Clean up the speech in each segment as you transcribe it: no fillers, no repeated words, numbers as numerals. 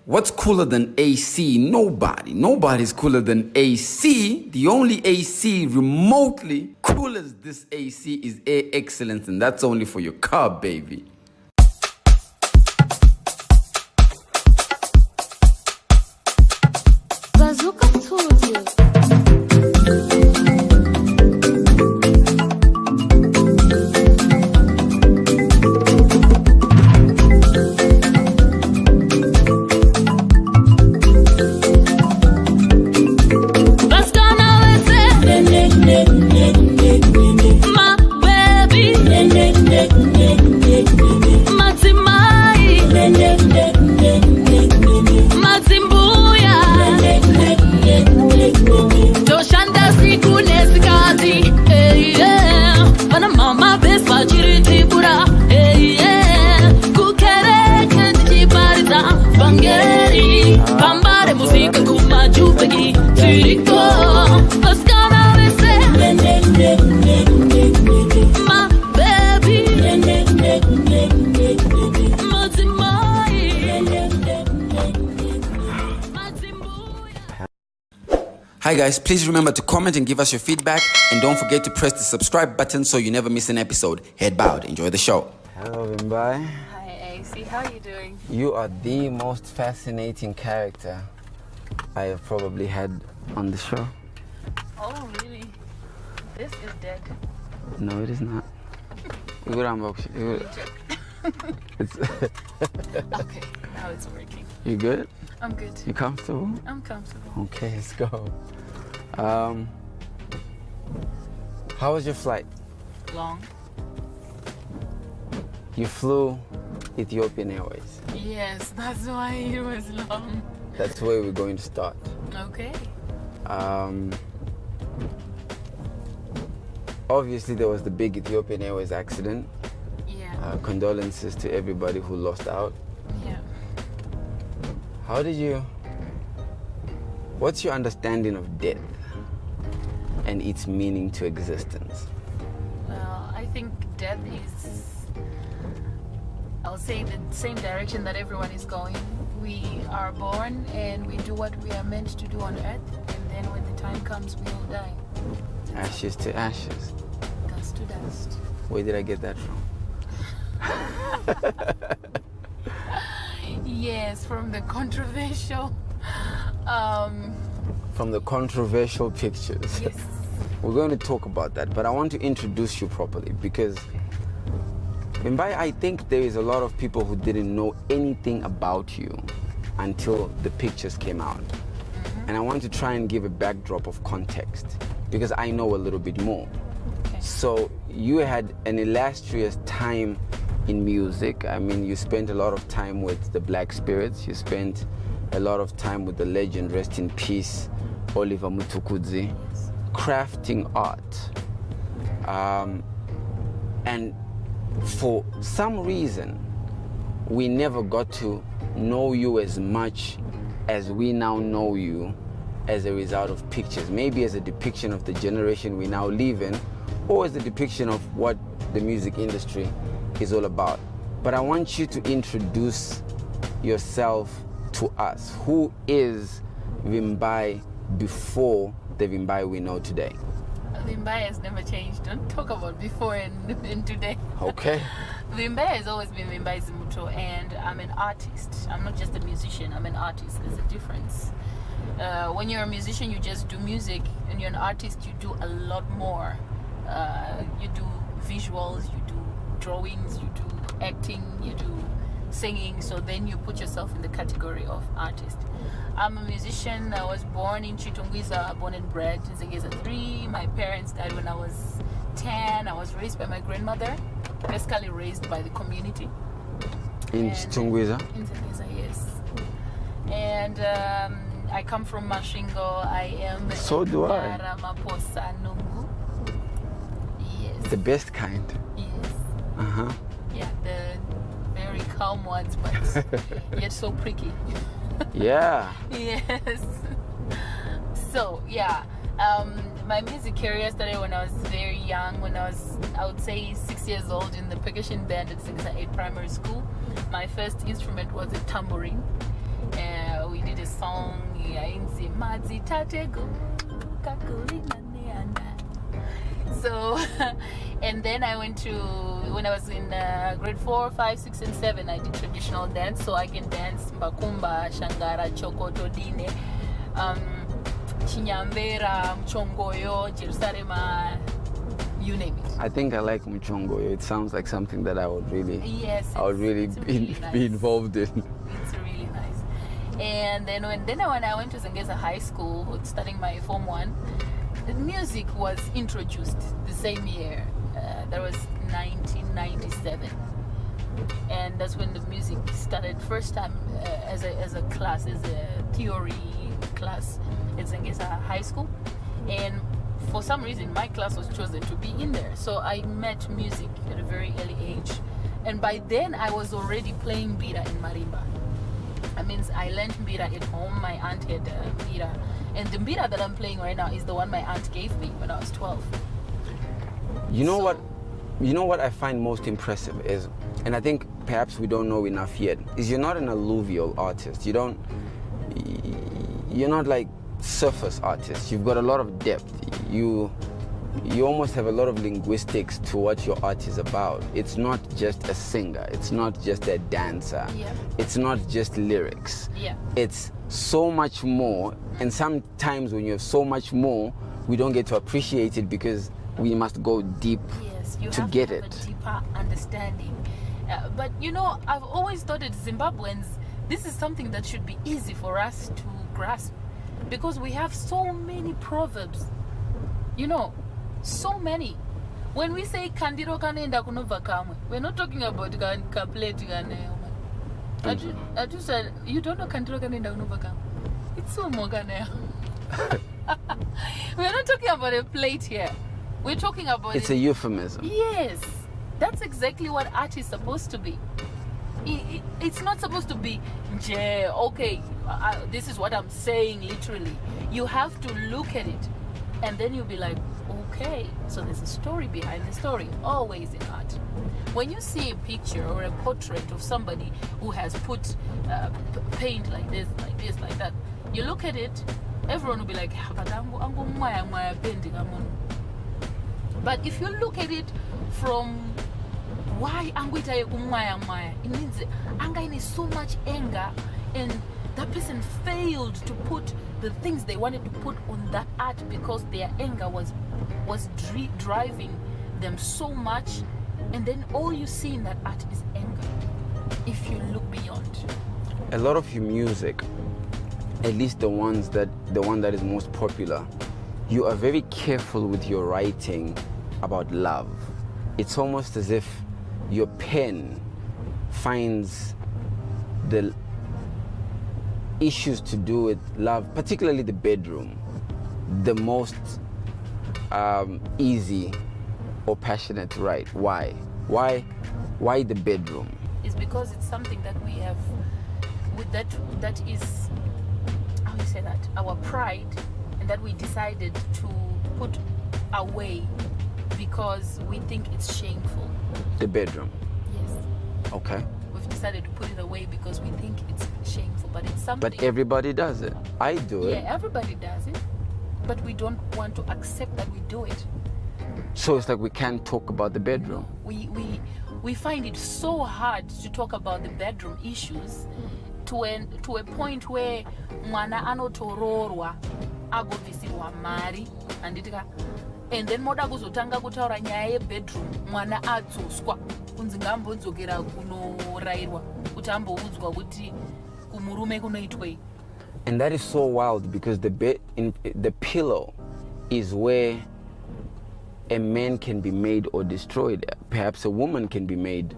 What's cooler than AC? Nobody. Nobody's cooler than AC. The only AC remotely cool as this AC is Air Excellence, and that's only for your car, baby. Hi guys, please remember to comment and give us your feedback, and don't forget to press the subscribe button so you never miss an episode. Head bowed, enjoy the show. Hello Vimbai. Hi Acie, how are you doing? You are the most fascinating character I have probably had on the show. Oh really? This is dead. No, it is not. It's Okay, now it's working. You good? I'm good. You comfortable? I'm comfortable. Okay, let's go. How was your flight? Long? You flew Ethiopian Airways. Yes, that's why it was long. That's where we're going to start. Okay. Obviously, there was the big Ethiopian Airways accident. Yeah. Condolences to everybody who lost out. Yeah. What's your understanding of death and its meaning to existence? Well, I think death is, I'll say, the same direction that everyone is going. We are born and we do what we are meant to do on earth, and then when the time comes, we will die. Ashes to ashes. Dust to dust. Where did I get that from? Yes, from the controversial From the controversial pictures. yes. We're going to talk about that, but I want to introduce you properly because Vimbai, I think there is a lot of people who didn't know anything about you until the pictures came out. And I want to try and give a backdrop of context because I know a little bit more. Okay. So you had an illustrious time in music. I mean, you spent a lot of time with the Black Spirits. You spent a lot of time with the legend, rest in peace, Oliver Mutukudzi, Yes. crafting art. And for some reason, we never got to know you as much as we now know you as a result of pictures. Maybe as a depiction of the generation we now live in, or as a depiction of what the music industry is all about. But I want you to introduce yourself to us. Who is Vimbai before the Vimbai we know today? Vimbai has never changed. Don't talk about before and today. Okay. Vimbai has always been Vimbai Zimuto, and I'm an artist. I'm not just a musician, I'm an artist. There's a difference. When you're a musician, you just do music, and you're an artist, you do a lot more. You do visuals, you do drawings, you do acting, you do singing, so then you put yourself in the category of artist. I'm a musician. I was born in Chitungwiza, born and bred in Zengeza 3. My parents died when I was 10. I was raised by my grandmother, basically raised by the community. In Chitungwiza? In Zengeza, yes. And I come from Mashingo. I am So do I. Maposa Nungu. Yes. The best kind. Yes. Uh-huh. Yeah, the very calm ones, but yet so pricky. Yeah. Yes. So, yeah. My music career started when I was very young, when I was, I would say, 6 years old, in the percussion band at Zengeza 8 Primary School. My first instrument was a tambourine. And Madzi tatego kakulina neanda. So, and then I went to, when I was in grade 4, 5, 6, and 7, I did traditional dance. So I can dance Mbakumba, Shangara, Chokoto, Dine, Chinyambera, Mchongoyo, Jerusalema, you name it. I think I like Mchongoyo. It sounds like something that I would really, yes, I would really, be involved in. It's really nice. And then when I went to Zengeza High School, studying my Form 1, the music was introduced the same year. That was 1997. And that's when the music started first time as a class, as a theory class at Zengeza High School. And for some reason, my class was chosen to be in there. So I met music at a very early age. And by then, I was already playing mbira in marimba. I mean, I learned mbira at home. My aunt had mbira. And the mbira that I'm playing right now is the one my aunt gave me when I was 12. You know what I find most impressive is, and I think perhaps we don't know enough yet, is you're not an alluvial artist. You're not like surface artist. You've got a lot of depth. You almost have a lot of linguistics to what your art is about. It's not just a singer. It's not just a dancer. Yeah. It's not just lyrics. Yeah. It's so much more. And sometimes when you have so much more, we don't get to appreciate it because we must go deep to get it. A deeper understanding. But you know, I've always thought that Zimbabweans, this is something that should be easy for us to grasp because we have so many proverbs. You know, so many. When we say kandiro kanenda kunobva kamwe, we're not talking about kapleti kane. I just said, you don't know kandiro kanenda kunobva kamwe. It's so mogane. We're not talking about a plate here. We're talking about it's a euphemism. Yes, that's exactly what art is supposed to be. It's not supposed to be okay, this is what I'm saying literally. You have to look at it and then you'll be like, okay, so there's a story behind the story, always in art. When you see a picture or a portrait of somebody who has put paint like this, like that, you look at it, everyone will be like, but if you look at it from why Anguita Umaya, it means anger is so much anger, and that person failed to put the things they wanted to put on that art because their anger was driving them so much, and then all you see in that art is anger. If you look beyond, a lot of your music, at least the one that is most popular, you are very careful with your writing about love. It's almost as if your pen finds the issues to do with love, particularly the bedroom, the most easy or passionate to write. Why the bedroom? It's because it's something that we have with that is, how do you say that, our pride, and that we decided to put away because we think it's shameful. The bedroom? Yes. Okay. We've decided to put it away because we think it's shameful, but it's something. But everybody does it. I do it. Yeah, everybody does it, but we don't want to accept that we do it. So it's like we can't talk about the bedroom. We find it so hard to talk about the bedroom issues to a point where mwana anotororwa agobvisirwa mari anditika, and then moda kuzotanga kutaura nyaya yebedroom mwana adzoswa kunzi ngambonzokera kunorairwa kuti amboudzwa kuti kumurume kunoitwei. And that is so wild because the pillow is where a man can be made or destroyed. Perhaps a woman can be made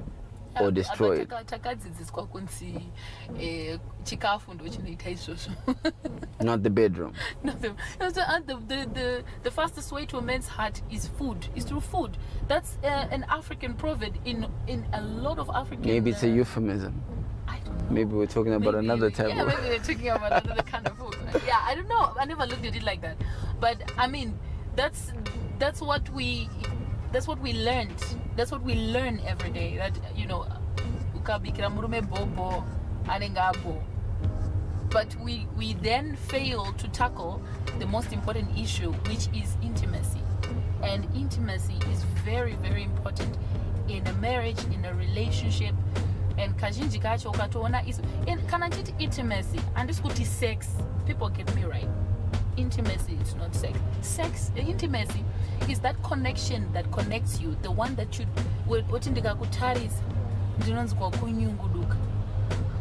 or destroyed. Takadzidziswa kunzi chikafu ndo chinoita izvozvo. Not the bedroom. The fastest way to a man's heart is food, is through food. That's an African proverb in a lot of African. Maybe it's a euphemism. I don't know. Maybe we're talking about another type. Yeah, maybe we're talking about another kind of food. Yeah, I don't know. I never looked at it like that. But I mean, that's what we learned. That's what we learn every day. That, you know, ukabikira murume bobo anenga abo. But we then fail to tackle the most important issue, which is intimacy. And intimacy is very, very important in a marriage, in a relationship. And kazhinji kacho ukatoona is kana chiti intimacy and this kuti sex. People get me right. Intimacy is not sex. Intimacy is that connection that connects you, the one that you woti ndikakutaris ndinonzwa kunyunguduka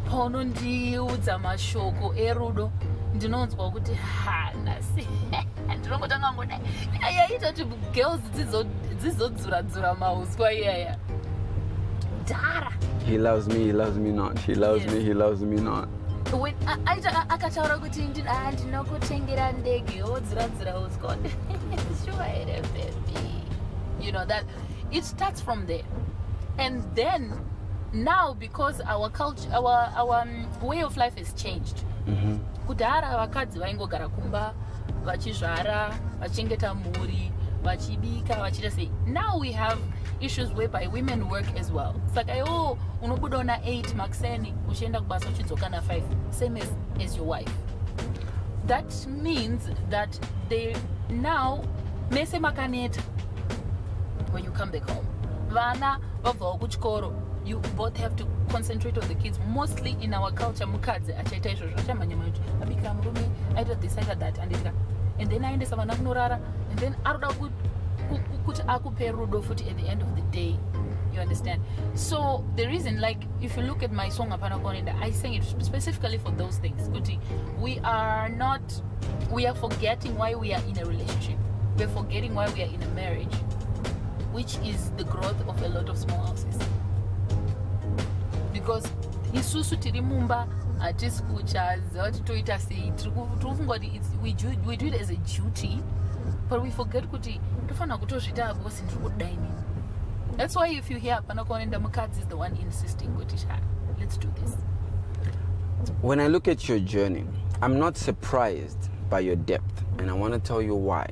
pono ndiudza mashoko erudo ndinonzwa kuti nasi ndinongotanga ngodai ayaita kuti girls dzizodzura mauswa iyaya dara. He loves me not. He loves Yes. me, he loves me not. When akataura kuti ndinokutengera ndege wodziradzira uswa sure baby, you know that it starts from there. And then now, because our culture, our way of life has changed. Kudhara vakadzi vaingogara kumba vachizvara vachengeta mhuri vachibika vachita sei. Now we have issues whereby women work as well. Saka unobuda na 8 makseni uchienda kubasa uchidzoka na 5, same as your wife. That means that they now mese makaneta when you come back home. Vana vabvawo kuchikoro, you both have to concentrate on the kids. Mostly in our culture, mukadzi achaita izvozvo achamhanya abikira murume aita this aita that and then aendesa vana kunorara, and then aroda kuti akupe rudo futi at the end of the day. You understand? So the reason, like, if you look at my song Apana Konenda, I sing it specifically for those things. Kuti we are forgetting why we are in a relationship. We're forgetting why we are in a marriage, which is the growth of a lot of small houses. Because isusu tiri mumba hatisi kuchaza toita sei tirikufungoti we do it as a duty, but we forget kuti tofana kutozvita apo kasi ndiri kudai nini. That's why if you hear Apana Konenda, mukadzi is the one insisting kuti let's do this. When I look at your journey, I'm not surprised by your depth, and I want to tell you why.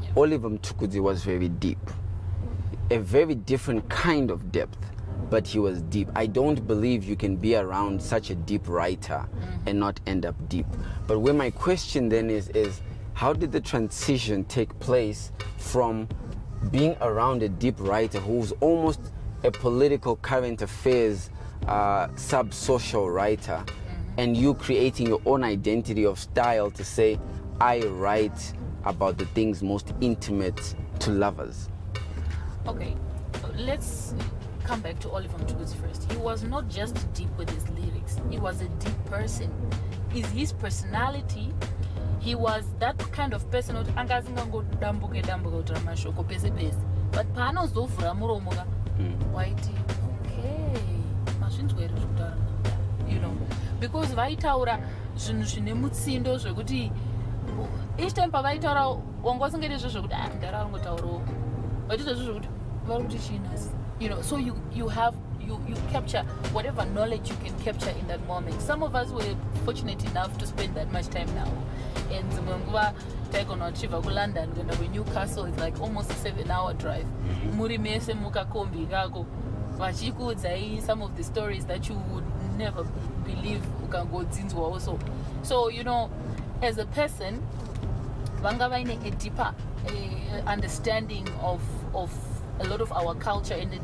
Yeah. Oliver Mtukudzi was very deep, a very different kind of depth, but he was deep. I don't believe you can be around such a deep writer and not end up deep. But where my question then is how did the transition take place from being around a deep writer who's almost a political current affairs sub-social writer, and you creating your own identity of style to say, I write about the things most intimate to lovers? Okay, let's come back to Oliver Mtukudzi first. He was not just deep with his lyrics, he was a deep person. Is his personality, he was that kind of person who angazingangodambuke utira mashoko pese pese, but paanozovhura muromo waiti okay mazvinzwa here zviri kutaura, you know, because vaitaura zvinhu zvine mutsindo zvekuti each time pavaitaura wangosingeti izvo zvekuti ndara vangotaurawo vachiita izvo zvekuti vari kuti chiinasi, you know. So you capture whatever knowledge you can capture in that moment. Some of us were fortunate enough to spend that much time now. And Zimbabwe, taigona kuchibva kuLondon kuenda kuNewcastle, it's like almost a 7-hour drive. Muri mese mukakombi kako vachikuudzai some of the stories that you would never believe ukangodzinzwa also. So, you know, as a person, vanga vaine a deeper understanding of a lot of our culture and a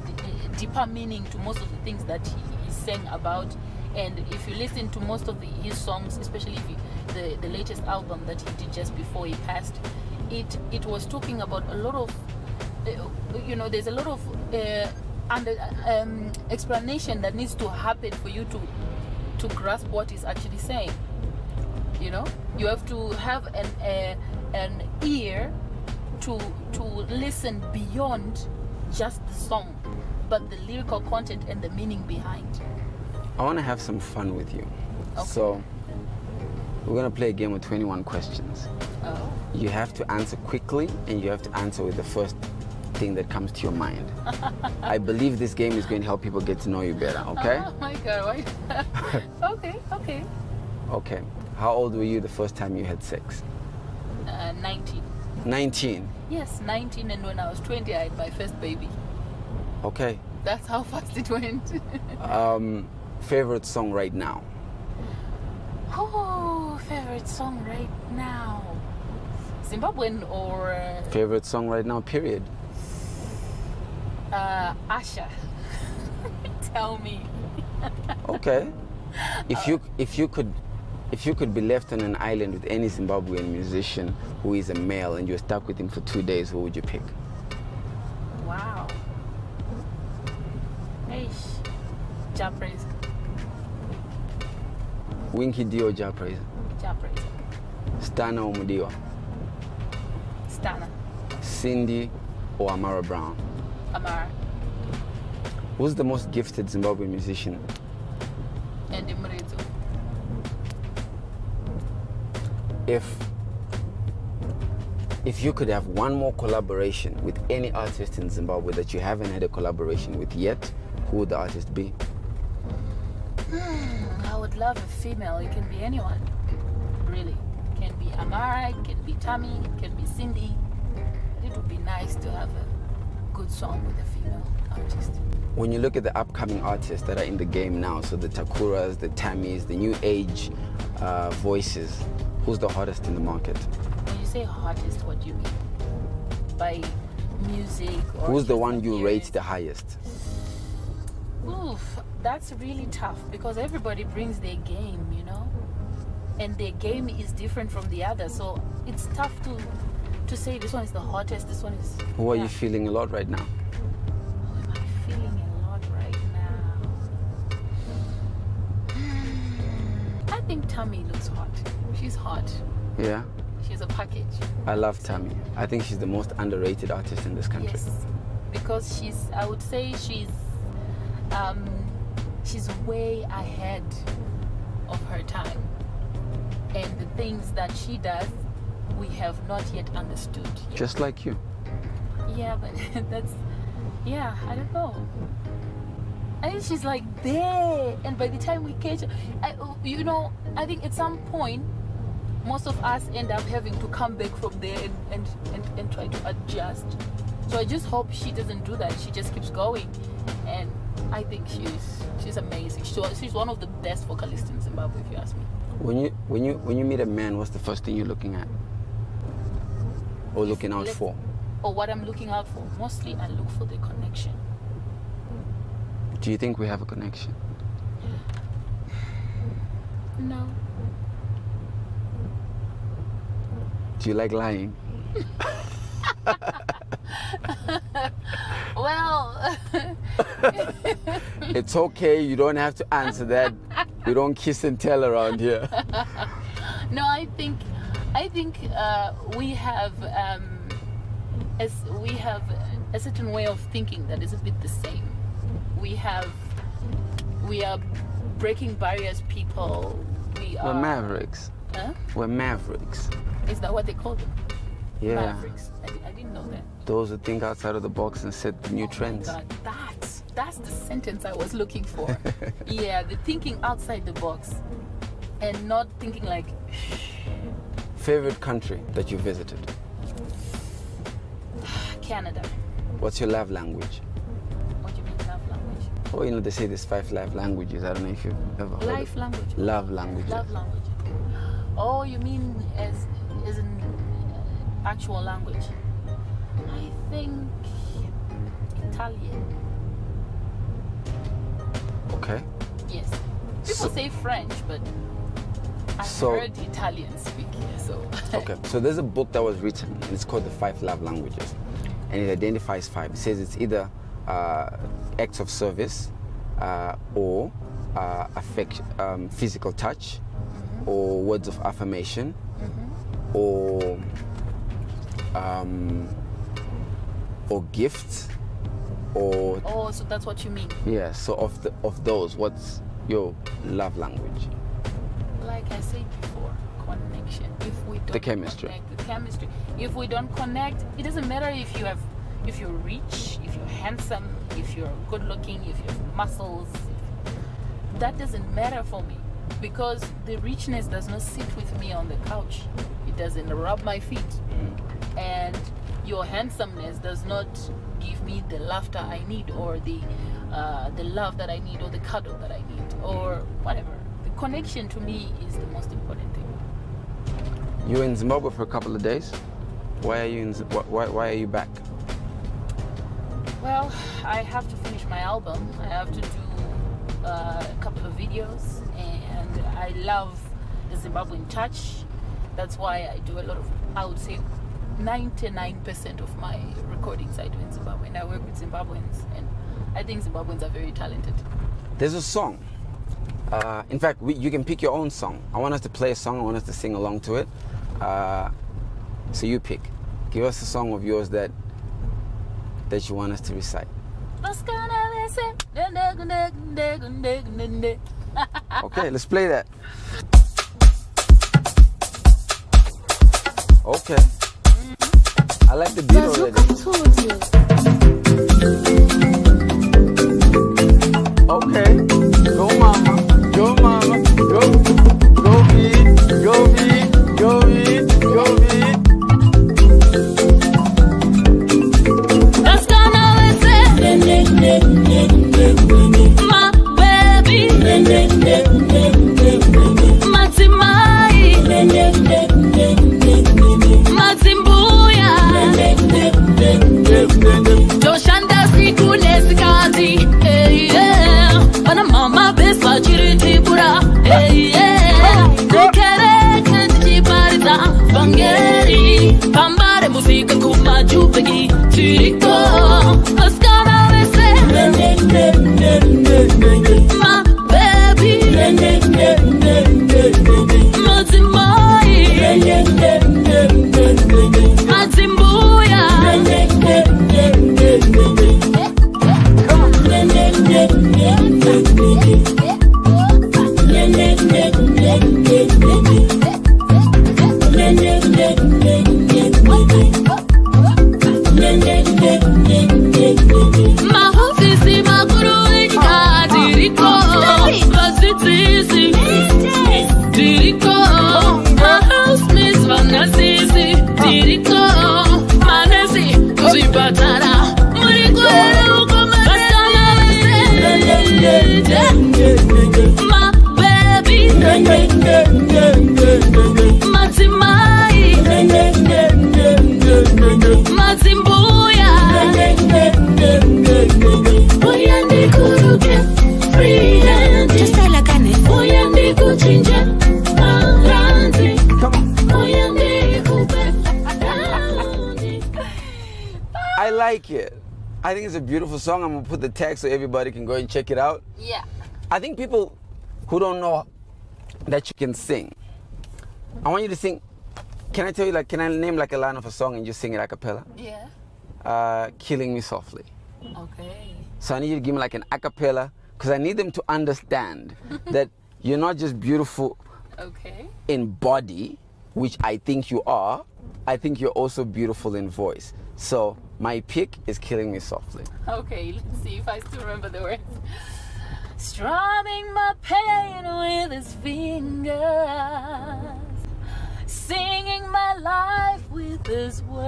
deeper meaning to most of the things that he sang about. And if you listen to most of his songs, especially if the latest album that he did just before he passed, it was talking about a lot of, you know, there's a lot of explanation that needs to happen for you to grasp what he's actually saying. You know, you have to have an ear to listen beyond just the song, but the lyrical content and the meaning behind. I want to have some fun with you. Okay. So we're going to play a game with 21 questions. Oh. You have to answer quickly, and you have to answer with the first thing that comes to your mind. I believe this game is going to help people get to know you better, okay? Oh my God, why? Okay. Okay. How old were you the first time you had sex? 19. 19. Yes, 19, and when I was 20, I had my first baby. Okay. That's how fast it went. Favorite song right now? Oh, favorite song right now? Zimbabwean or Favorite song right now, period. Acie. Tell me. Okay. If you could be left on an island with any Zimbabwean musician who is a male and you're stuck with him for 2 days, who would you pick? Wow. Eish. Japraise. Winky D or Japraise? Japraise. Stana or Mudiwa? Stana. Cindy or Amara Brown? Amara. Who's the most gifted Zimbabwean musician? And Imrezo. If you could have one more collaboration with any artist in Zimbabwe that you haven't had a collaboration with yet, who would the artist be? I would love a female. It can be anyone. Really. It can be Amara, it can be Tammy, it can be Cindy. It would be nice to have a good song with a female artist. When you look at the upcoming artists that are in the game now, so the Takuras, the Tammys, the new age voices, who's the hottest in the market? When you say hottest, what do you mean? By music or Who's the just one you appearance? rate the highest? Oof, that's really tough because everybody brings their game, you know? And their game is different from the other. So it's tough to say this one is the hottest, this one is... Who are yeah. you feeling a lot right now? Who am I feeling a lot right now? I think Tammy looks hot. She's hot. Yeah? She's a package. I love Tammy. I think she's the most underrated artist in this country. Yes, because I would say she's way ahead of her time. And the things that she does, we have not yet understood yet. Just like you. Yeah, but I don't know. I think she's like there, and by the time we catch, I think at some point, most of us end up having to come back from there and try to adjust. So I just hope she doesn't do that. She just keeps going, and I think she's amazing. She's one of the best vocalists in Zimbabwe, if you ask me. When you meet a man, what's the first thing you're looking at? Or looking out for? Or what I'm looking out for. Mostly I look for the connection. Do you think we have a connection? No. Do you like lying? Well, It's okay, you don't have to answer that. We don't kiss and tell around here. no, I think we have a certain way of thinking that is a bit the same. We are breaking barriers, people. We're mavericks. Huh? We're mavericks. Is that what they call them? Yeah. Mavericks. I didn't know that. Those who think outside of the box and set new Oh my trends. God, that's the sentence I was looking for. Yeah, the thinking outside the box and not thinking like. Favorite country that you visited? Canada. What's your love language? What do you mean love language? Oh, they say there's 5 love languages. I don't know if you've ever heard Life of language. Love language. Love language. Oh, you mean as an actual language? I think Italian. Okay. Yes. People say French, but I've heard Italian speak. So. Okay. So there's a book that was written, and it's called The 5 Love Languages, and it identifies 5. It says it's either acts of service, or physical touch, or words of affirmation, or gifts, or Oh, so that's what you mean. yeah. So of those, what's your love language? Like I said before, connection. If we don't chemistry. connect, the chemistry. If we don't connect, it doesn't matter if you're rich, if you're handsome, if you're good looking, if you have muscles. That doesn't matter for me because the richness does not sit with me on the couch. It doesn't rub my feet. And your handsomeness does not give me the laughter I need or the love that I need or the cuddle that I need or whatever. The connection to me is the most important thing. You were in Zimbabwe for a couple of days. Why are you why are you back? Well, I have to finish my album. I have to do a couple of videos, and I love the Zimbabwean touch. That's why I do a lot of, I would say 99% of my recordings I do in Zimbabwe, and I work with Zimbabweans, and I think Zimbabweans are very talented. There's a song. In fact, you can pick your own song. I want us to play a song. I want us to sing along to it. So you pick. Give us a song of yours that you want us to recite. Okay, let's play that. Okay. I like the beat already. Okay. Go mama. Go mama. Go beat. Go beat. Go beat. Go beat. That's gonna listen. My baby. Matimai. Matimbuya. Toshanda siku nesikazi. Hey yeah. Bana mama beswa chiriti pura. Hey yeah. Nikere kanji parza. Bangeri. Pambare musika kumajupegi. Tiriko. Askana lese. My baby. Matimai. Matimbuya. Mahofisi makuru inika diriko. Vasitisi diriko. Mahousemates vanasisi diriko. Manesi kuzibatara. Murikwele ukomarana. My baby. Matimai. Matimbuya. Oyandi kuruke. Free hand. Just like an oyandi kuchinja. Maranzi. Oyandi kupe. I like it. I think it's a beautiful song. I'm gonna put the tag so everybody can go and check it out. Yeah. I think people who don't know that you can sing, I want you to sing. Can I tell you, can I name a line of a song and just sing it a cappella? Yeah. Killing Me Softly. Okay. So I need you to give me an a cappella, because I need them to understand that you're not just beautiful Okay. in body, which I think you are. I think you're also beautiful in voice. So my pick is Killing Me Softly. Okay, let's see if I still remember the words. Strumming my pain with his fingers, singing my life with his words,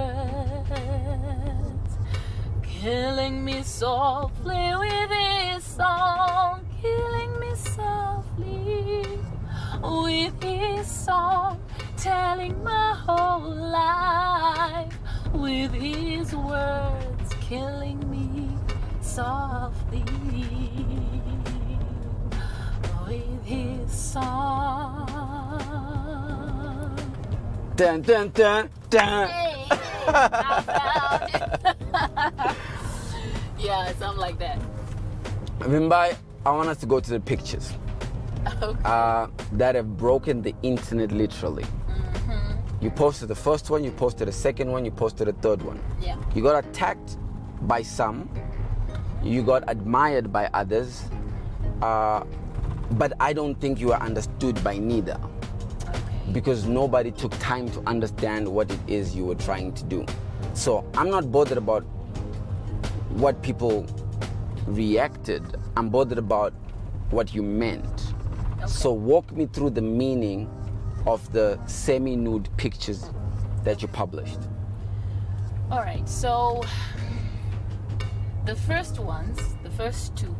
killing me softly with his song, killing me softly with his song, telling my whole life with his words, killing me softly with his song. Dun dun dun dun. Hey, yeah, something like that. Vimbai, I want us to go to the pictures Okay. that have broken the internet literally. You posted the first one, you posted the second one, you posted the third one. Yeah. You got attacked by some, you got admired by others, but I don't think you are understood by neither, because nobody took time to understand what it is you were trying to do. So I'm not bothered about what people reacted, I'm bothered about what you meant. So walk me through the meaning of the semi-nude pictures that you published. All right, so the first ones, the first two,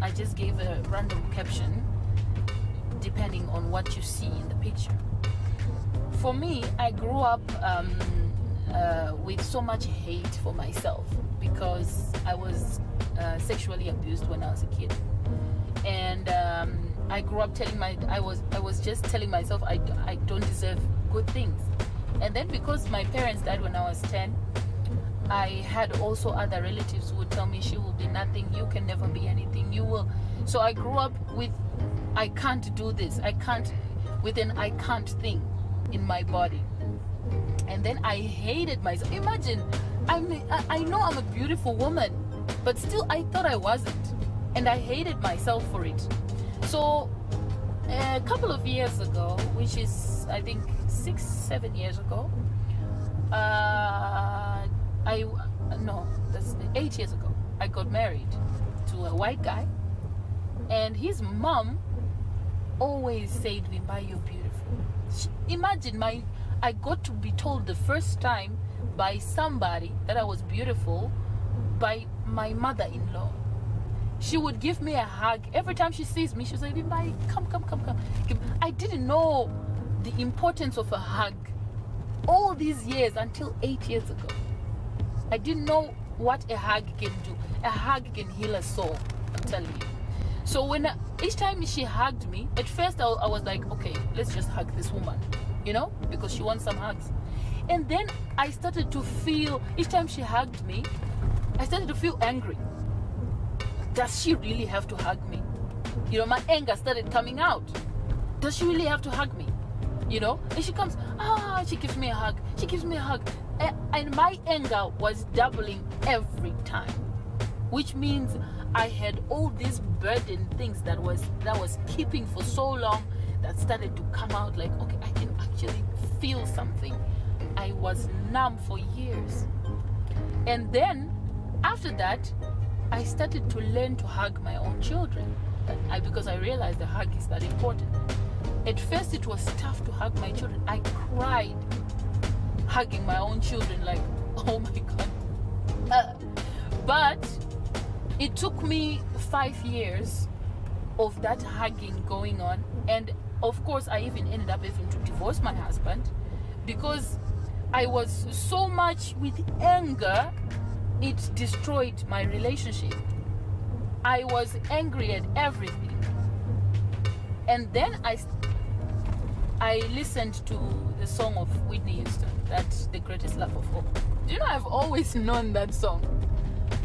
I just gave a random caption depending on what you see in the picture. For me, I grew up with so much hate for myself because I was sexually abused when I was a kid, and I grew up I was just telling myself I don't deserve good things. And then because my parents died when I was 10, I had also other relatives who would tell me, she will be nothing, you can never be anything, you will. So I grew up with, I can't do this, I can't, with an I can't thing in my body. And then I hated myself. Imagine, I know I'm a beautiful woman, but still I thought I wasn't. And I hated myself for it. So a couple of years ago, which is I think 6-7 years ago, that's 8 years ago, I got married to a white guy, and his mom always said, Vimbai, you're beautiful. Imagine, I got to be told the first time by somebody that I was beautiful by my mother-in-law. She would give me a hug. Every time she sees me, she was like, Vimbai, come. I didn't know the importance of a hug all these years until 8 years ago. I didn't know what a hug can do. A hug can heal a soul, I'm telling you. So each time she hugged me, at first I was like, okay, let's just hug this woman, because she wants some hugs. And then I started to feel, each time she hugged me, I started to feel angry. Does she really have to hug me? My anger started coming out. Does she really have to hug me? And she comes, she gives me a hug. She gives me a hug. And my anger was doubling every time, which means I had all these burden things that was keeping for so long that started to come out like, okay, I can actually feel something. I was numb for years. And then after that, I started to learn to hug my own children because I realized the hug is that important. At first it was tough to hug my children. I cried hugging my own children, like, oh my God. But it took me 5 years of that hugging going on. And of course, I even ended up having to divorce my husband because I was so much with anger, it destroyed my relationship. I was angry at everything. And then I listened to the song of Whitney Houston, that's The Greatest Love of All. Do you know, I've always known that song.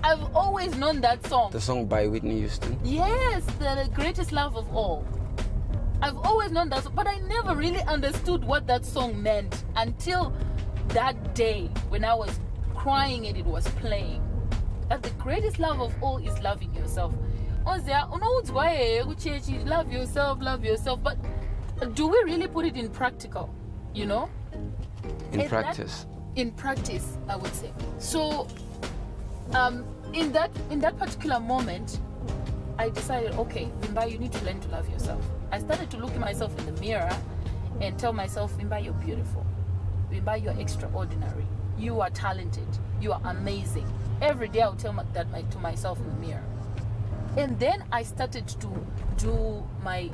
I've always known that song. The song by Whitney Houston? Yes, The Greatest Love of All. I've always known that song, but I never really understood what that song meant until that day when I was crying and it was playing. That the greatest love of all is loving yourself. Love yourself. But do we really put it in practical? In practice. In practice, I would say. So, in that particular moment, I decided, okay, Vimbai, you need to learn to love yourself. I started to look at myself in the mirror and tell myself, Vimbai, you're beautiful. Vimbai, you're extraordinary. You are talented. You are amazing. Every day I would tell that to myself in the mirror. And then I started to do my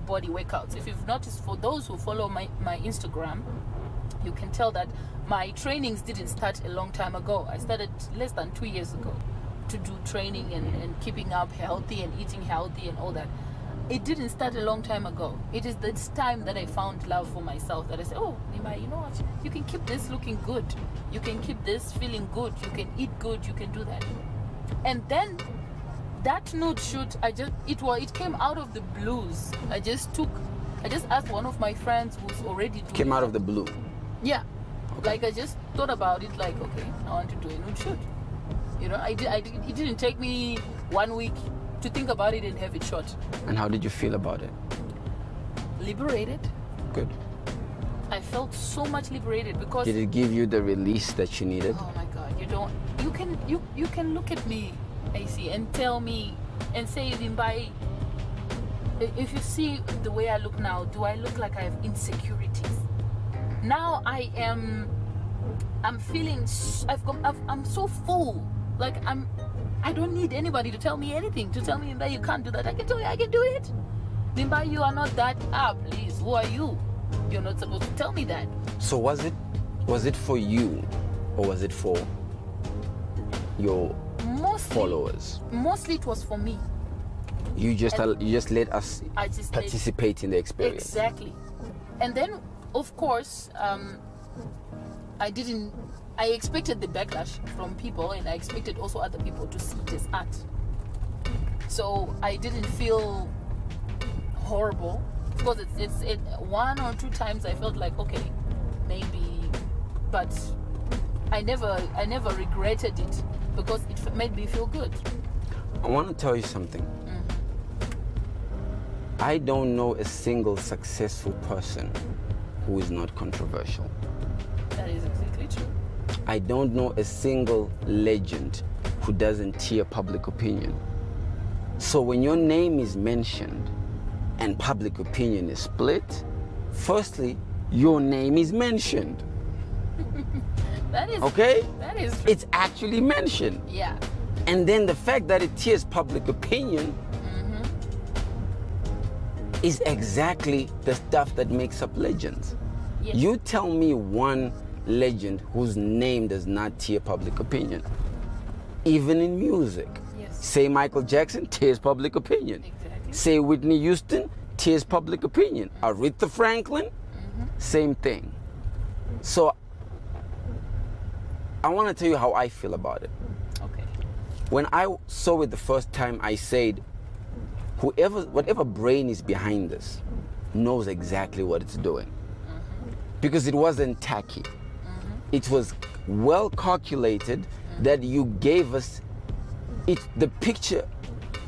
body workouts. If you've noticed, for those who follow my Instagram, you can tell that my trainings didn't start a long time ago. I started less than 2 years ago to do training and keeping up healthy and eating healthy and all that. It didn't start a long time ago. It is this time that I found love for myself, that I said, oh, Vimbai, you know what? You can keep this looking good. You can keep this feeling good. You can eat good. You can do that. And then that nude shoot, it came out of the blues. I just asked one of my friends who's already doing Came out of the blue? Yeah. Okay. Like I just thought about it, like, okay, I want to do a nude shoot. It didn't take me 1 week to think about it and have it shot. And how did you feel about it? Liberated. Good. I felt so much liberated because... Did it give you the release that you needed? Oh my God, you can look at me, Acie, and tell me and say, Vimbai, if you see the way I look now, do I look like I have insecurities? Now I'm feeling, I'm so full. Like I don't need anybody to tell me anything, to tell me that you can't do that. I can tell you I can do it. Vimbai, you are not that. Please, who are you? You're not supposed to tell me that. So was it for you, or was it for your followers? Mostly it was for me. You just let us participate in the experience. Exactly. And then, of course, I expected the backlash from people, and I expected also other people to see it as art. So I didn't feel horrible. Of course, it's one or two times I felt like, okay, maybe, but I never regretted it because it made me feel good. I want to tell you something. I don't know a single successful person who is not controversial. That is exactly true. I don't know a single legend who doesn't tear public opinion. So when your name is mentioned and public opinion is split, firstly, your name is mentioned. That is okay? That is true. It's actually mentioned. Yeah. And then the fact that it tears public opinion is exactly the stuff that makes up legends. Yes. You tell me one legend whose name does not tear public opinion. Even in music. Yes. Say Michael Jackson, tears public opinion. Exactly. Say Whitney Houston, tears public opinion. Aretha Franklin, same thing. So I want to tell you how I feel about it. Okay. When I saw it the first time, I said, whatever brain is behind this knows exactly what it's doing. Because it wasn't tacky. It was well calculated that you gave us the picture.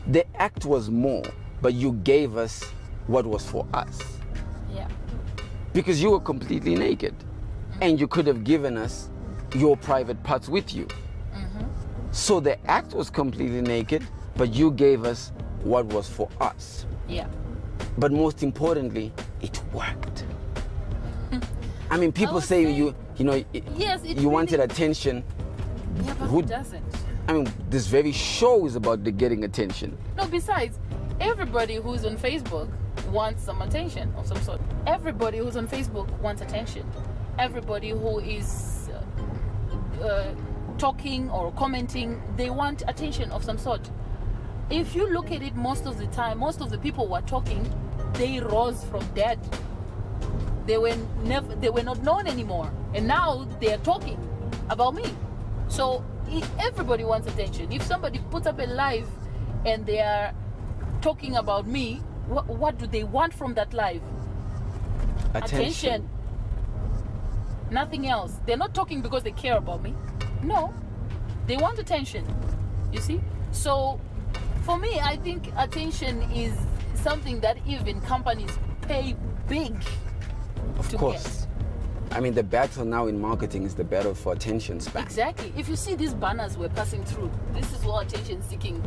The act was more, but you gave us what was for us. Yeah. Because you were completely naked and you could have given us your private parts with you. So the act was completely naked, but you gave us what was for us. Yeah. But most importantly, it worked. I mean, people would say say- Yes, you wanted attention. Yeah, but Who- who doesn't? I mean, this very show is about the getting attention. No, besides, everybody who's on Facebook wants some attention of some sort. Everybody who's on Facebook wants attention. Everybody who is talking or commenting, they want attention of some sort. If you look at it, most of the time, most of the people who are talking, they rose from dead. They were not known anymore, and now they are talking about me. So everybody wants attention. If somebody puts up a live and they are talking about me, what do they want from that live? Attention. Nothing else. They're not talking because they care about me. No, they want attention. You see? So for me, I think attention is something that even companies pay big Of course. I mean, the battle now in marketing is the battle for attention span. Exactly. If you see these banners we're passing through, this is what attention seeking.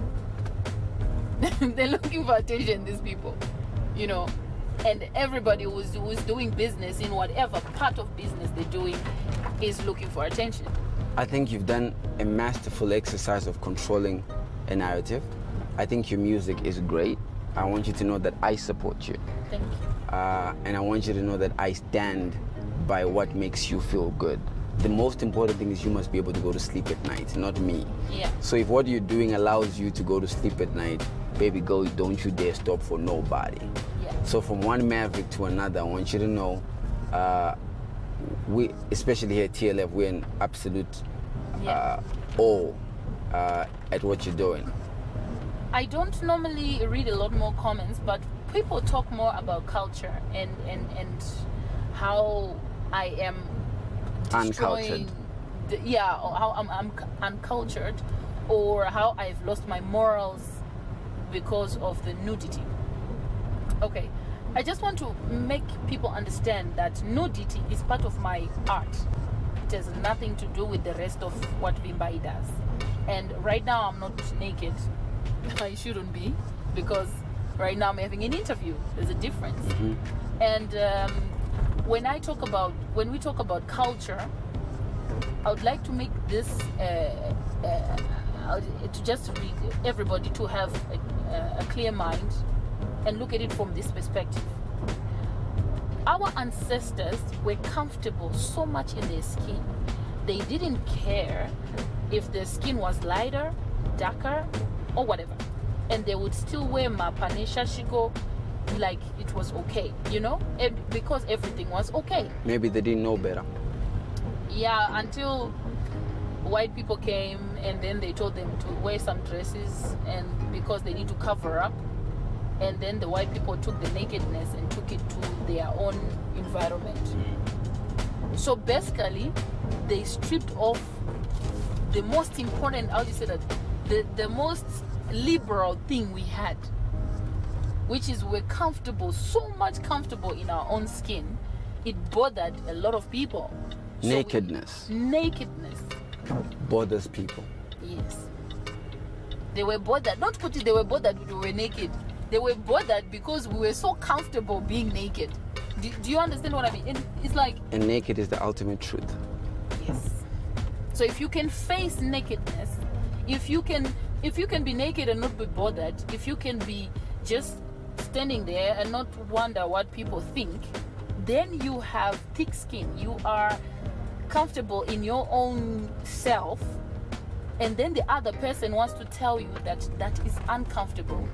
They're looking for attention, these people. You know, and everybody who's doing business in whatever part of business they're doing is looking for attention. I think you've done a masterful exercise of controlling a narrative. I think your music is great. I want you to know that I support you. Thank you. And I want you to know that I stand by what makes you feel good. The most important thing is you must be able to go to sleep at night, not me. Yeah. So if what you're doing allows you to go to sleep at night, baby girl, don't you dare stop for nobody. Yeah. So from one maverick to another, I want you to know, we, especially here at TLF, we're in absolute awe at what you're doing. I don't normally read a lot more comments, but people talk more about culture and how I am destroying Uncultured. or how I'm uncultured, or how I've lost my morals because of the nudity. Okay, I just want to make people understand that nudity is part of my art. It has nothing to do with the rest of what Vimbai does. And right now I'm not naked. I shouldn't be, because right now I'm having an interview. There's a difference. And when we talk about culture, I would like to make this to just read everybody to have a clear mind and look at it from this perspective. our ancestors were comfortable so much in their skin. They didn't care if their skin was lighter, darker, or whatever. And they would still wear mapanesha shigo like it was okay, you know? And because everything was okay. Maybe they didn't know better. Yeah, until white people came and then they told them to wear some dresses and because they need to cover up. And then the white people took the nakedness and took it to their own environment. So basically, they stripped off the most important, how do you say that, the most liberal thing we had, which is we're comfortable, so much comfortable in our own skin. It bothered a lot of people. Nakedness. Nakedness bothers people. Yes. They were bothered. Not put it, they were bothered we were naked. They were bothered because we were so comfortable being naked. Do you understand what I mean? It's like... And naked is the ultimate truth. Yes. So if you can face nakedness, if you can be naked and not be bothered, if you can be just standing there and not wonder what people think, then you have thick skin. You are comfortable in your own self, and then the other person wants to tell you that that is uncomfortable.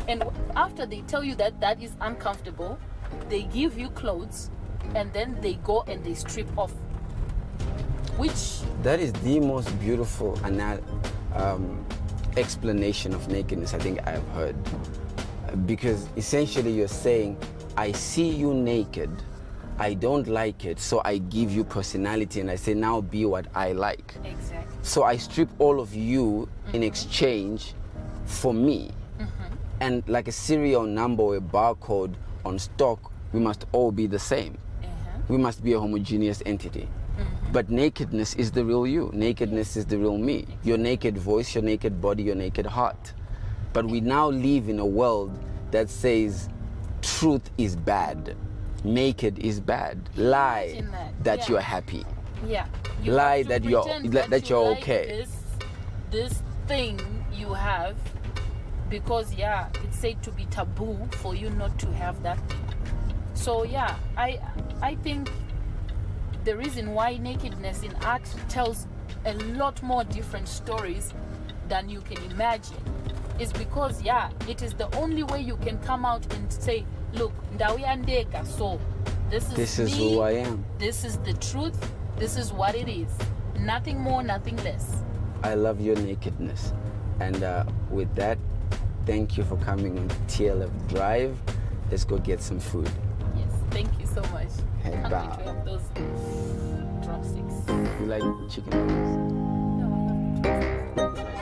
And after they tell you that that is uncomfortable, they give you clothes and then they go and they strip off. Which... That is the most beautiful explanation of nakedness I think I've heard. Because essentially you're saying, I see you naked, I don't like it, so I give you personality and I say, now be what I like. Exactly. So I strip all of you in exchange for me. And like a serial number or a barcode on stock, we must all be the same. We must be a homogeneous entity. But nakedness is the real you. Nakedness is the real me. Your naked voice, your naked body, your naked heart. But we now live in a world that says truth is bad. Naked is bad. Lie that you're happy. Yeah. Lie that you're like okay. This thing you have, because it's said to be taboo for you not to have that thing. So I think the reason why nakedness in art tells a lot more different stories than you can imagine is because it is the only way you can come out and say, look, ndawiyandeka, so this is who I am. This is the truth. This is what it is. Nothing more, nothing less. I love your nakedness. And with that, thank you for coming on TLF Drive. Let's go get some food. Yes, thank you so much. Hey, Can't bow. wait to have those drumsticks. You like chicken wings? No, I love drumsticks.